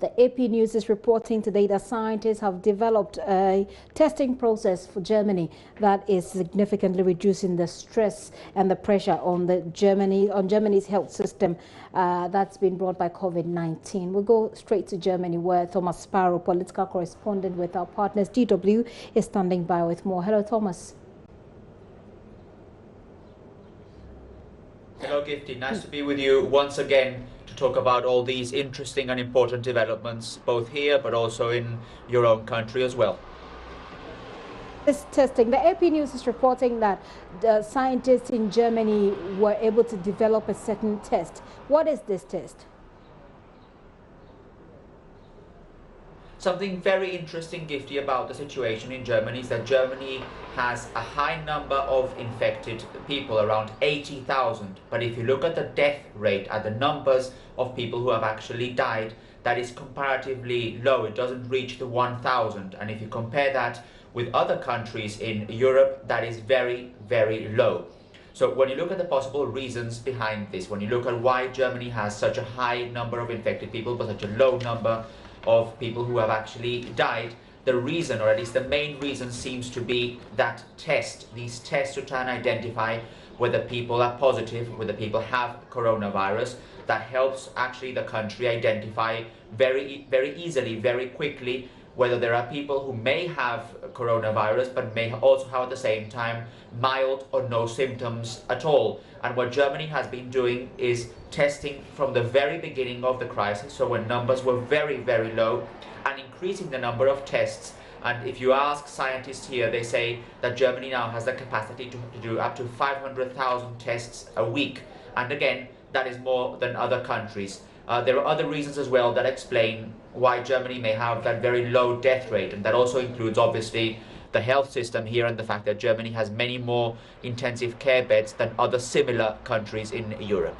The AP News is reporting today that scientists have developed a testing process for Germany that is significantly reducing the stress and the pressure on Germany's health system that's been brought by COVID-19. We'll go straight to Germany, where Thomas Sparrow, political correspondent with our partners DW, is standing by with more. Hello, Thomas. Hello, Gifty. Nice to be with you once again to talk about all these interesting and important developments, both here but also in your own country as well. This testing, the AP News is reporting that the scientists in Germany were able to develop a certain test. What is this test? Something very interesting, Gifty, about the situation in Germany is that Germany has a high number of infected people, around 80,000. But if you look at the death rate, at the numbers of people who have actually died, that is comparatively low. It doesn't reach the 1,000. And if you compare that with other countries in Europe, that is very, very low. So when you look at the possible reasons behind this, when you look at why Germany has such a high number of infected people, but such a low number of people who have actually died, the reason, or at least the main reason, seems to be that these tests to try and identify whether people are positive, whether people have coronavirus. That helps actually the country identify very, very easily, very quickly, whether there are people who may have coronavirus but may also have at the same time mild or no symptoms at all. And what Germany has been doing is testing from the very beginning of the crisis, so when numbers were very, very low, and increasing the number of tests. And if you ask scientists here, they say that Germany now has the capacity to do up to 500,000 tests a week. And again, that is more than other countries. There are other reasons as well that explain why Germany may have that very low death rate, and that also includes obviously the health system here and the fact that Germany has many more intensive care beds than other similar countries in Europe.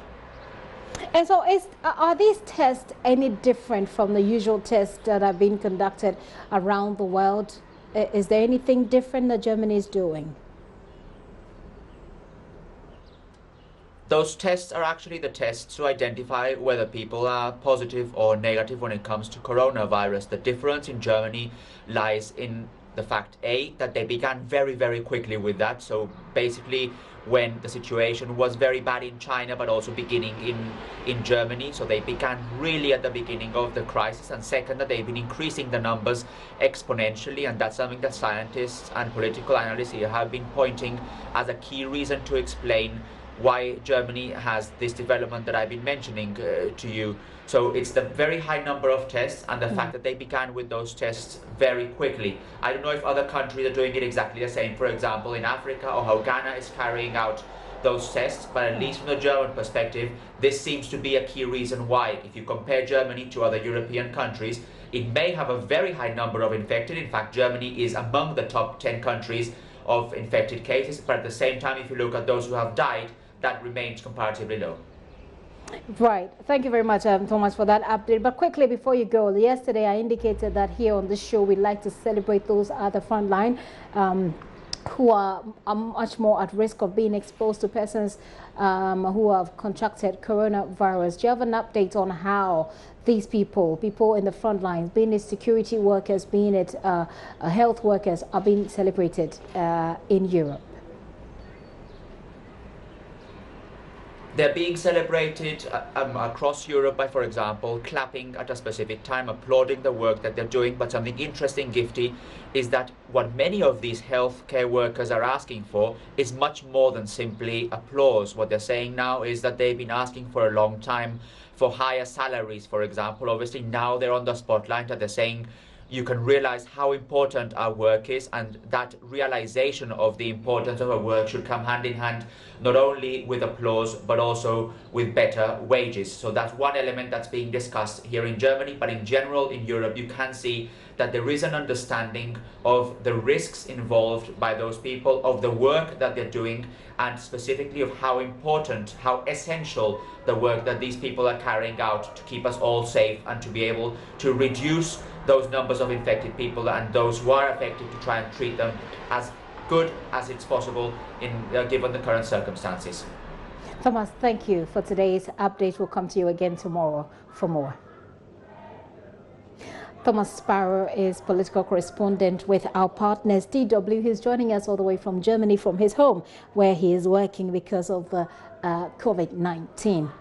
And so are these tests any different from the usual tests that are being conducted around the world? Is there anything different that Germany is doing? Those tests are actually the tests to identify whether people are positive or negative when it comes to coronavirus. The difference in Germany lies in the fact, A, that they began very, very quickly with that. So basically when the situation was very bad in China, but also beginning in Germany. So they began really at the beginning of the crisis. And second, that they've been increasing the numbers exponentially. And that's something that scientists and political analysts here have been pointing as a key reason to explain why Germany has this development that I've been mentioning to you. So it's the very high number of tests and the fact that they began with those tests very quickly. I don't know if other countries are doing it exactly the same, for example, in Africa, or how Ghana is carrying out those tests, but at least from the German perspective, this seems to be a key reason why. If you compare Germany to other European countries, it may have a very high number of infected. In fact, Germany is among the top 10 countries of infected cases, but at the same time, if you look at those who have died, that remains comparatively low. Right. Thank you very much, Thomas, for that update. But quickly, before you go, yesterday I indicated that here on this show we'd like to celebrate those at the front line who are much more at risk of being exposed to persons who have contracted coronavirus. Do you have an update on how these people in the front lines, being it security workers, being it health workers, are being celebrated in Europe? They're being celebrated across Europe by, for example, clapping at a specific time, applauding the work that they're doing. But something interesting, Gifty, is that what many of these healthcare workers are asking for is much more than simply applause. What they're saying now is that they've been asking for a long time for higher salaries, for example. Obviously, now they're on the spotlight and they're saying, you can realize how important our work is, and that realization of the importance of our work should come hand in hand, not only with applause, but also with better wages. So that's one element that's being discussed here in Germany, but in general in Europe, you can see that there is an understanding of the risks involved by those people, of the work that they're doing, and specifically of how important, how essential the work that these people are carrying out to keep us all safe and to be able to reduce those numbers of infected people and those who are affected, to try and treat them as good as it's possible given the current circumstances. Thomas, thank you for today's update. We'll come to you again tomorrow for more. Thomas Sparrow is political correspondent with our partners DW. He's joining us all the way from Germany, from his home, where he is working because of COVID-19.